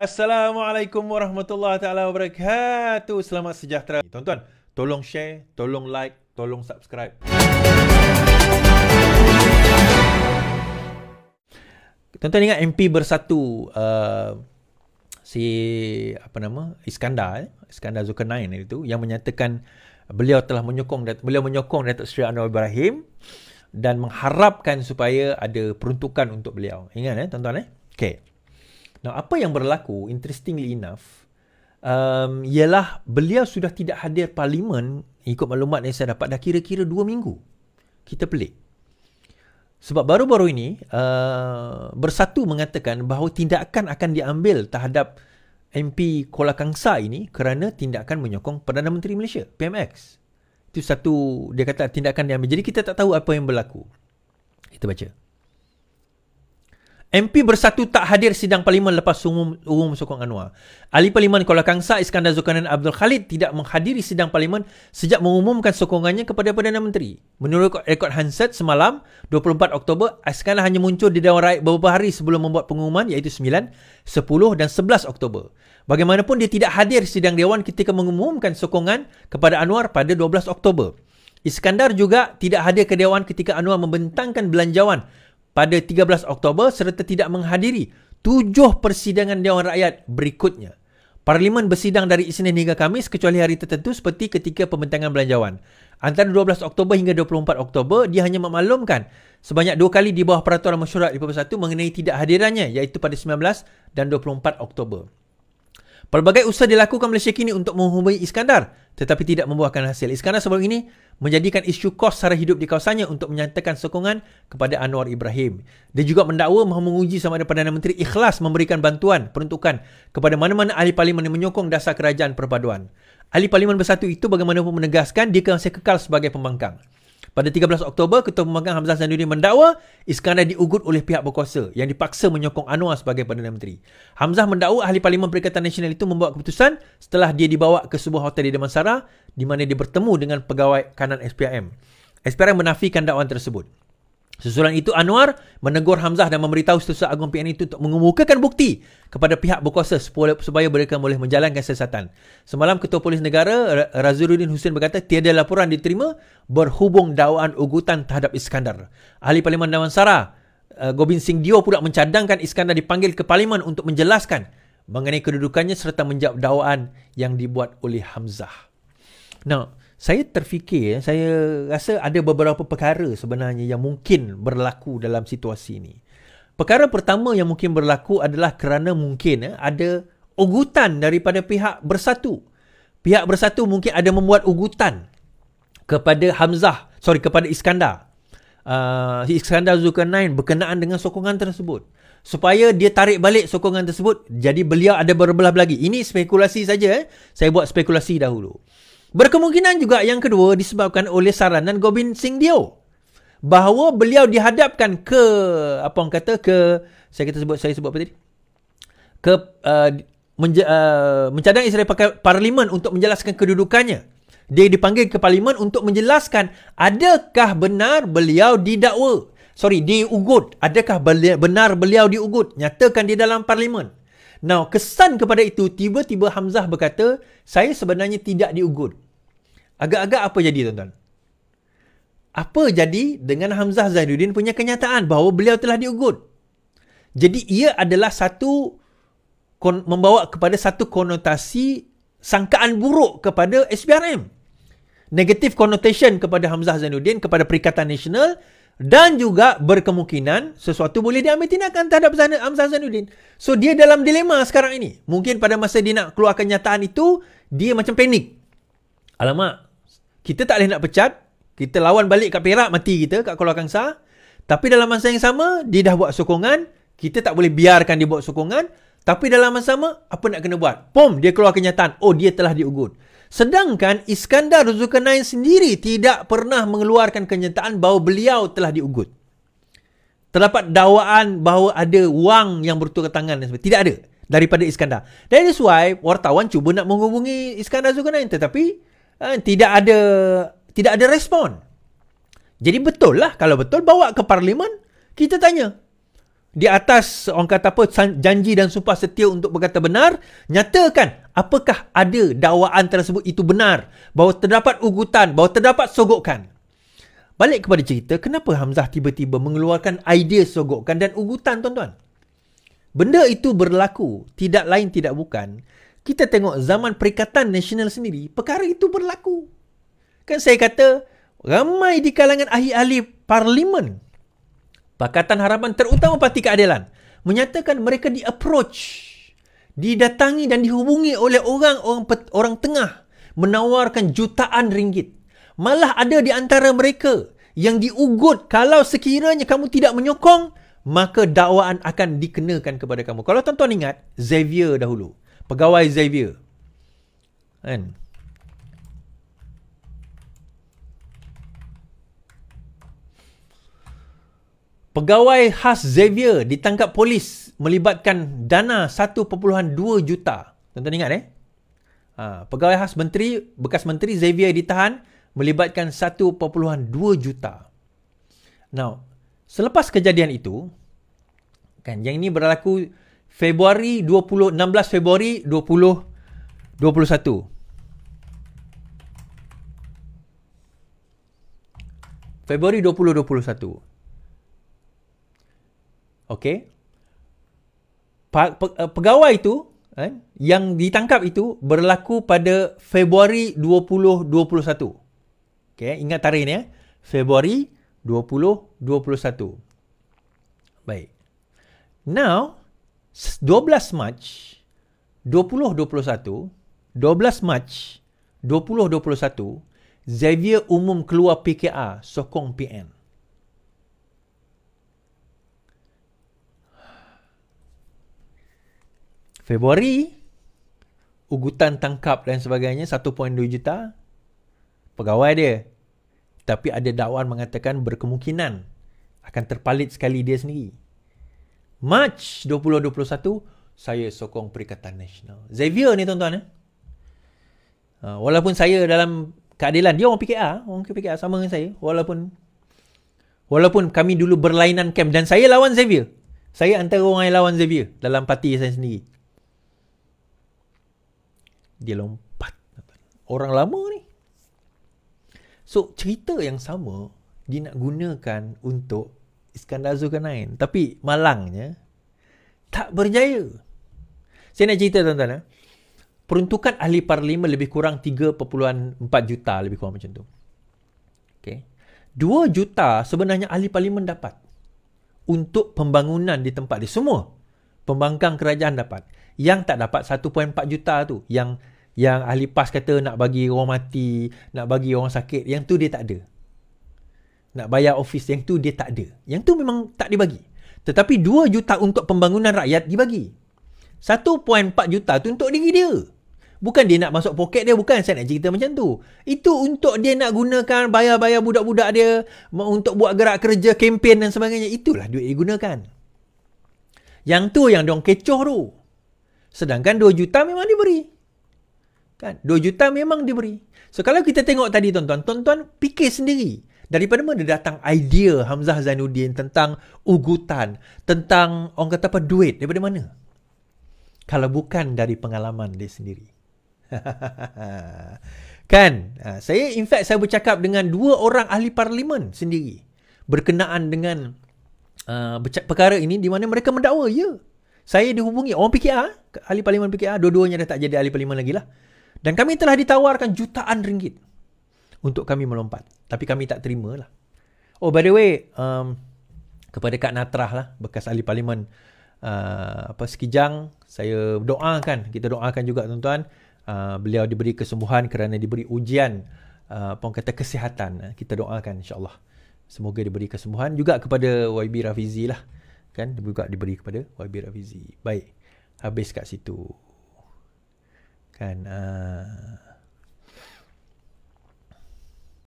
Assalamualaikum warahmatullahi taala wabarakatuh. Selamat sejahtera. Tuan-tuan, tolong share, tolong like, tolong subscribe. Tuan-tuan ingat MP Bersatu Iskandar Zulkarnain itu yang menyatakan beliau menyokong Datuk Seri Anwar Ibrahim dan mengharapkan supaya ada peruntukan untuk beliau. Ingat tuan-tuan Okey. Now, apa yang berlaku, interestingly enough, ialah beliau sudah tidak hadir parlimen, ikut maklumat yang saya dapat, dah kira-kira 2 minggu. Kita pelik. Sebab baru-baru ini, Bersatu mengatakan bahawa tindakan akan diambil terhadap MP Kuala Kangsar ini kerana tindakan menyokong Perdana Menteri Malaysia, PMX. Itu satu, dia kata tindakan diambil. Jadi kita tak tahu apa yang berlaku. Kita baca. MP Bersatu tak hadir sidang parlimen lepas umum sokong Anwar. Ahli Parlimen Kuala Kangsar Iskandar Zulkarnain Abdul Khalid tidak menghadiri sidang parlimen sejak mengumumkan sokongannya kepada Perdana Menteri. Menurut rekod Hansard semalam, 24 Oktober, Iskandar hanya muncul di Dewan Rakyat beberapa hari sebelum membuat pengumuman, iaitu 9, 10 dan 11 Oktober. Bagaimanapun dia tidak hadir sidang Dewan ketika mengumumkan sokongan kepada Anwar pada 12 Oktober. Iskandar juga tidak hadir ke Dewan ketika Anwar membentangkan belanjawan pada 13 Oktober serta tidak menghadiri 7 persidangan Dewan Rakyat berikutnya. Parlimen bersidang dari Isnin hingga Khamis kecuali hari tertentu seperti ketika pembentangan belanjawan. Antara 12 Oktober hingga 24 Oktober, dia hanya memaklumkan sebanyak 2 kali di bawah peraturan mesyuarat di Perbesatu mengenai tidak hadirannya, iaitu pada 19 dan 24 Oktober. Pelbagai usaha dilakukan Malaysia kini untuk menghubungi Iskandar tetapi tidak membuahkan hasil. Iskandar sebelum ini menjadikan isu kos sara hidup di kawasannya untuk menyatakan sokongan kepada Anwar Ibrahim. Dia juga mendakwa mahu menguji sama ada Perdana Menteri ikhlas memberikan bantuan peruntukan kepada mana-mana ahli parlimen yang menyokong dasar kerajaan perpaduan. Ahli Parlimen Bersatu itu bagaimanapun menegaskan dia masih kekal sebagai pembangkang. Pada 13 Oktober, Ketua Pembangkang Hamzah Zainuddin mendakwa Iskandar diugut oleh pihak berkuasa yang dipaksa menyokong Anwar sebagai Perdana Menteri. Hamzah mendakwa Ahli Parlimen Perikatan Nasional itu membuat keputusan setelah dia dibawa ke sebuah hotel di Damansara di mana dia bertemu dengan pegawai kanan SPRM. SPRM menafikan dakwaan tersebut. Susulan itu, Anwar menegur Hamzah dan memberitahu Setiausaha Agung PN itu untuk mengemukakan bukti kepada pihak berkuasa supaya mereka boleh menjalankan siasatan. Semalam, Ketua Polis Negara Razuluddin Hussein berkata tiada laporan diterima berhubung dakwaan ugutan terhadap Iskandar. Ahli Parlimen Damansara Gobind Singh Dio pula mencadangkan Iskandar dipanggil ke Parlimen untuk menjelaskan mengenai kedudukannya serta menjawab dakwaan yang dibuat oleh Hamzah. Now, saya terfikir, saya rasa ada beberapa perkara sebenarnya yang mungkin berlaku dalam situasi ini. Perkara pertama yang mungkin berlaku adalah kerana mungkin ada ugutan daripada pihak Bersatu. Pihak Bersatu mungkin ada membuat ugutan kepada kepada Iskandar. Iskandar Zulkarnain berkenaan dengan sokongan tersebut. Supaya dia tarik balik sokongan tersebut, jadi beliau ada berbelah lagi. Ini spekulasi saja. Saya buat spekulasi dahulu. Berkemungkinan juga yang kedua disebabkan oleh saranan Gobind Singh Dio bahawa beliau dihadapkan ke mencadang Israel Parlimen untuk menjelaskan kedudukannya. Dia dipanggil ke Parlimen untuk menjelaskan adakah benar beliau diugut. Adakah benar beliau diugut? Nyatakan di dalam Parlimen. Now, kesan kepada itu, tiba-tiba Hamzah berkata, saya sebenarnya tidak diugut. Agak-agak apa jadi, tuan-tuan? Apa jadi dengan Hamzah Zainuddin punya kenyataan bahawa beliau telah diugut? Jadi, ia adalah membawa kepada satu konotasi sangkaan buruk kepada SPRM. Negative connotation kepada Hamzah Zainuddin, kepada Perikatan Nasional, dan juga berkemungkinan sesuatu boleh diambil tindakan terhadap Hamzah Zainuddin. So, dia dalam dilema sekarang ini. Mungkin pada masa dia nak keluarkan nyataan itu, dia macam panik. Alamak, kita tak boleh nak pecat. Kita lawan balik kat Perak, mati kita kat Kuala Kangsar. Tapi dalam masa yang sama, dia dah buat sokongan. Kita tak boleh biarkan dia buat sokongan. Tapi dalam masa sama, apa nak kena buat? Dia keluar kenyataan. Oh, dia telah diugut. Sedangkan Iskandar Zulkarnain sendiri tidak pernah mengeluarkan kenyataan bahawa beliau telah diugut. Terdapat dakwaan bahawa ada wang yang bertukar tangan dan sebagainya. Tidak ada daripada Iskandar. That is why wartawan cuba nak menghubungi Iskandar Zulkarnain tetapi tidak ada respon. Jadi betul lah, kalau betul bawa ke Parlimen, kita tanya. di atas orang kata apa, janji dan sumpah setia untuk berkata benar, nyatakan apakah ada dakwaan tersebut itu benar, bahawa terdapat ugutan, bahawa terdapat sogokan. Balik kepada cerita, kenapa Hamzah tiba-tiba mengeluarkan idea sogokan dan ugutan, tuan-tuan? Benda itu berlaku, tidak lain tidak bukan. Kita tengok zaman Perikatan Nasional sendiri, perkara itu berlaku. Kan saya kata, ramai di kalangan ahli-ahli parlimen, Pakatan Harapan, terutama Parti Keadilan, menyatakan mereka di-approach, didatangi dan dihubungi oleh orang tengah, menawarkan jutaan ringgit. Malah ada di antara mereka yang diugut, kalau sekiranya kamu tidak menyokong, maka dakwaan akan dikenakan kepada kamu. Kalau tuan-tuan ingat, Xavier dahulu, pegawai Xavier, kan? Pegawai khas Xavier ditangkap polis melibatkan dana 1.2 juta. Tuan-tuan ingat pegawai khas menteri, bekas menteri Xavier ditahan melibatkan 1.2 juta. Now, selepas kejadian itu, kan, yang ini berlaku Februari 16 Februari 2021. Februari 2021. Okey. Pegawai itu yang ditangkap itu berlaku pada Februari 2021. Okey, ingat tarikh ni Februari 2021. Baik. Now 12 Mac 2021, 12 Mac 2021, Xavier umum keluar PKR sokong PN. Februari, ugutan tangkap dan sebagainya 1.2 juta pegawai dia. Tapi ada dakwaan mengatakan berkemungkinan akan terpalit sekali dia sendiri. Mac 2021, saya sokong Perikatan Nasional. Xavier ni tuan-tuan. Walaupun saya dalam keadilan, dia orang PKR sama dengan saya. Walaupun kami dulu berlainan camp dan saya lawan Xavier. Saya antara orang yang lawan Xavier dalam parti saya sendiri. Dia lompat. Orang lama ni. So, cerita yang sama dia nak gunakan untuk Iskandar Zulkarnain. Tapi malangnya tak berjaya. Saya nak cerita tuan-tuan. Peruntukan ahli parlimen lebih kurang 3.4 juta, lebih kurang macam tu. Okay. 2 juta sebenarnya ahli parlimen dapat untuk pembangunan di tempat dia. Semua pembangkang kerajaan dapat. Yang tak dapat 1.4 juta tu, yang ahli PAS kata nak bagi orang mati, nak bagi orang sakit, yang tu dia tak ada. Nak bayar office, yang tu dia tak ada. Yang tu memang tak dibagi. Tetapi 2 juta untuk pembangunan rakyat dibagi. 1.4 juta tu untuk diri dia. Bukan dia nak masuk poket dia, bukan saya nak cerita macam tu. Itu untuk dia nak gunakan, bayar-bayar budak-budak dia, untuk buat gerak kerja, kempen dan sebagainya. Itulah duit dia gunakan. Yang tu yang diorang kecoh tu. Sedangkan 2 juta memang diberi. Kan? 2 juta memang diberi. So, kalau kita tengok tadi tuan-tuan fikir sendiri. Daripada mana datang idea Hamzah Zainuddin tentang ugutan, tentang orang kata apa, duit, daripada mana? Kalau bukan dari pengalaman dia sendiri. Kan? Saya bercakap dengan 2 orang ahli parlimen sendiri berkenaan dengan perkara ini, di mana mereka mendakwa, ya. Saya dihubungi orang PKR, ahli parlimen PKR, dua-duanya dah tak jadi ahli parlimen lagi lah. Dan kami telah ditawarkan jutaan ringgit untuk kami melompat. Tapi kami tak terima lah. Oh, by the way, kepada Kak Natrah lah, bekas ahli parlimen Sekijang, saya doakan, kita doakan juga tuan-tuan, beliau diberi kesembuhan kerana diberi ujian kata kesihatan. Kita doakan insya-Allah semoga diberi kesembuhan. Juga kepada YB Rafizi lah, kan, juga diberi kepada YB Rafizi. Baik, habis kat situ kan.